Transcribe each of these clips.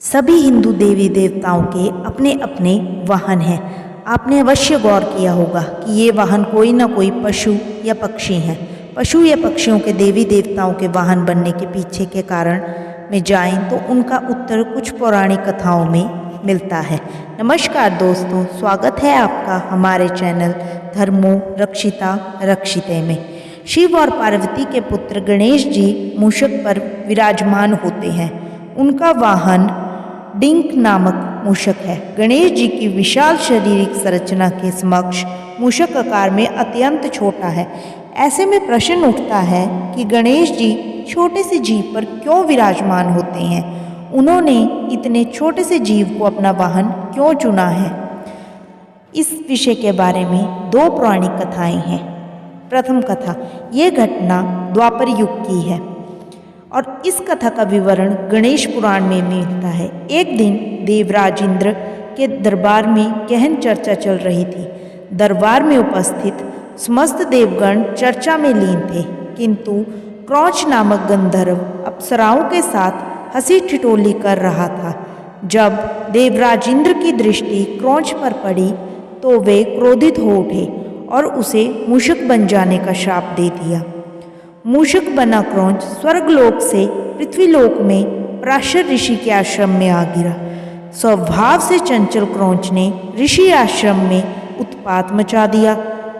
सभी हिंदू देवी देवताओं के अपने अपने वाहन हैं। आपने अवश्य गौर किया होगा कि ये वाहन कोई ना कोई पशु या पक्षी हैं। पशु या पक्षियों के देवी देवताओं के वाहन बनने के पीछे के कारण में जाएं तो उनका उत्तर कुछ पौराणिक कथाओं में मिलता है। नमस्कार दोस्तों, स्वागत है आपका हमारे चैनल धर्मो रक्षिता रक्षिते में। शिव और पार्वती के पुत्र गणेश जी मूषक पर विराजमान होते हैं। उनका वाहन डिंक नामक मूषक है। गणेश जी की विशाल शारीरिक संरचना के समक्ष मूषक आकार में अत्यंत छोटा है। ऐसे में प्रश्न उठता है कि गणेश जी छोटे से जीव पर क्यों विराजमान होते हैं। उन्होंने इतने छोटे से जीव को अपना वाहन क्यों चुना है। इस विषय के बारे में दो पौराणिक कथाएं हैं। प्रथम कथा, ये घटना द्वापर युग की है और इस कथा का विवरण गणेश पुराण में मिलता है। एक दिन देवराज इंद्र के दरबार में गहन चर्चा चल रही थी। दरबार में उपस्थित समस्त देवगण चर्चा में लीन थे, किंतु क्रौच नामक गंधर्व अप्सराओं के साथ हंसी ठिठोली कर रहा था। जब देवराज इंद्र की दृष्टि क्रौच पर पड़ी तो वे क्रोधित हो उठे और उसे मूषक बन जाने का श्राप दे दिया। मूषक बना क्रौच स्वर्गलोक से पृथ्वीलोक में पराशर ऋषि के आश्रम में आ गिरा। स्वभाव से चंचल क्रौच ने ऋषि आश्रम में उत्पात मचा दिया।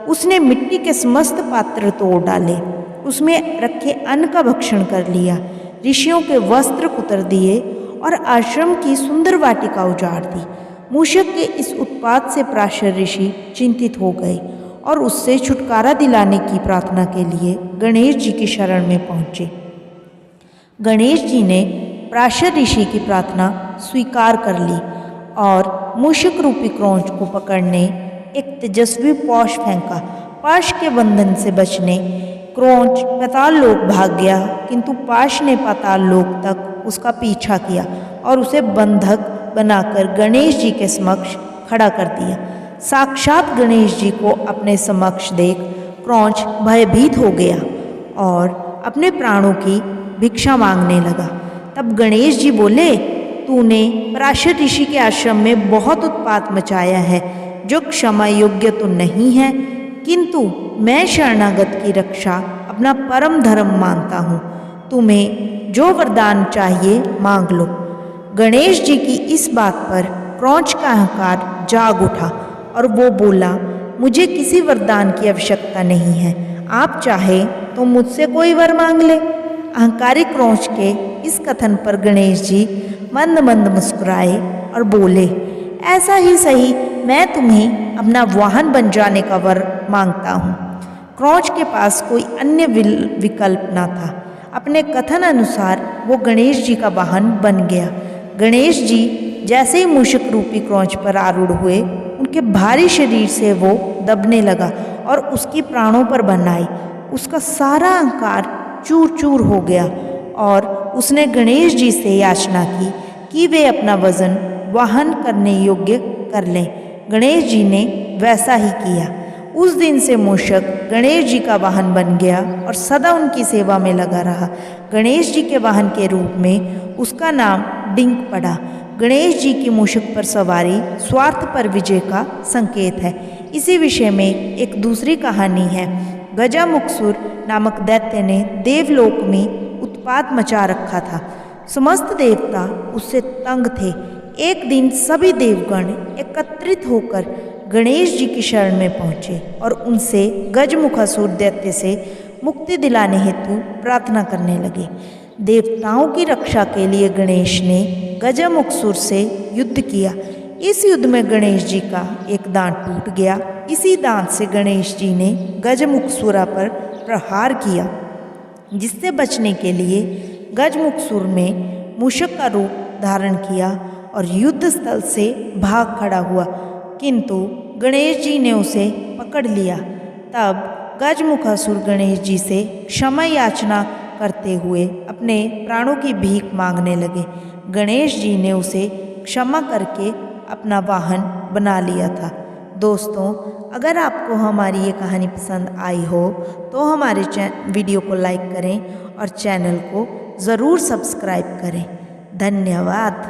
उसने मिट्टी के समस्त पात्र तोड़ डाले, उसमें रखे अन्न का भक्षण कर लिया, ऋषियों के वस्त्र कुतर दिए और आश्रम की सुंदर वाटिका उजाड़ दी। मूषक के इस उत्पात से पराशर ऋषि चिंतित हो गए और उससे छुटकारा दिलाने की प्रार्थना के लिए गणेश जी की शरण में पहुँचे। गणेश जी ने पराशर ऋषि की प्रार्थना स्वीकार कर ली और मूषक रूपी क्रौच को पकड़ने एक तेजस्वी पौष फेंका। पाश के बंधन से बचने क्रौच पाताल लोक भाग गया, किंतु पाश ने पाताल लोक तक उसका पीछा किया और उसे बंधक बनाकर गणेश जी के समक्ष खड़ा कर दिया। साक्षात गणेश जी को अपने समक्ष देख क्रौच भयभीत हो गया और अपने प्राणों की भिक्षा मांगने लगा। तब गणेश जी बोले, तूने पराशर ऋषि के आश्रम में बहुत उत्पात मचाया है, जो क्षमा योग्य तो नहीं है, किंतु मैं शरणागत की रक्षा अपना परम धर्म मानता हूँ। तुम्हें जो वरदान चाहिए मांग लो। गणेश जी की इस बात पर क्रौच का अहंकार जाग उठा और वो बोला, मुझे किसी वरदान की आवश्यकता नहीं है, आप चाहे तो मुझसे कोई वर मांग ले। अहंकारी क्रौच के इस कथन पर गणेश जी मंद मंद मुस्कुराए और बोले, ऐसा ही सही, मैं तुम्हें अपना वाहन बन जाने का वर मांगता हूँ। क्रौच के पास कोई अन्य विकल्प न था। अपने कथन अनुसार वो गणेश जी का वाहन बन गया। गणेश जी जैसे ही मूषक रूपी क्रौच पर आरूढ़ हुए, उनके भारी शरीर से वो दबने लगा और उसकी प्राणों पर बन आई। उसका सारा अहंकार चूर चूर हो गया और उसने गणेश जी से याचना की कि वे अपना वजन वाहन करने योग्य कर लें। गणेश जी ने वैसा ही किया। उस दिन से मूषक गणेश जी का वाहन बन गया और सदा उनकी सेवा में लगा रहा। गणेश जी के वाहन के रूप में उसका नाम डिंक पड़ा। गणेश जी की मूषक पर सवारी स्वार्थ पर विजय का संकेत है। इसी विषय में एक दूसरी कहानी है। गजामुखसुर नामक दैत्य ने देवलोक में उत्पात मचा रखा था। समस्त देवता उससे तंग थे। एक दिन सभी देवगण एकत्रित होकर गणेश जी की शरण में पहुँचे और उनसे गजमुखासुर दैत्य से मुक्ति दिलाने हेतु प्रार्थना करने लगे। देवताओं की रक्षा के लिए गणेश ने गजमुखसुर से युद्ध किया। इस युद्ध में गणेश जी का एक दांत टूट गया। इसी दांत से गणेश जी ने गजमुखसुरा पर प्रहार किया, जिससे बचने के लिए गजमुखसुर में मूषक का रूप धारण किया और युद्ध स्थल से भाग खड़ा हुआ, किंतु गणेश जी ने उसे पकड़ लिया। तब गजमुखासुर गणेश जी से क्षमा याचना करते हुए अपने प्राणों की भीख मांगने लगे। गणेश जी ने उसे क्षमा करके अपना वाहन बना लिया था। दोस्तों, अगर आपको हमारी ये कहानी पसंद आई हो तो हमारे वीडियो को लाइक करें और चैनल को ज़रूर सब्सक्राइब करें। धन्यवाद।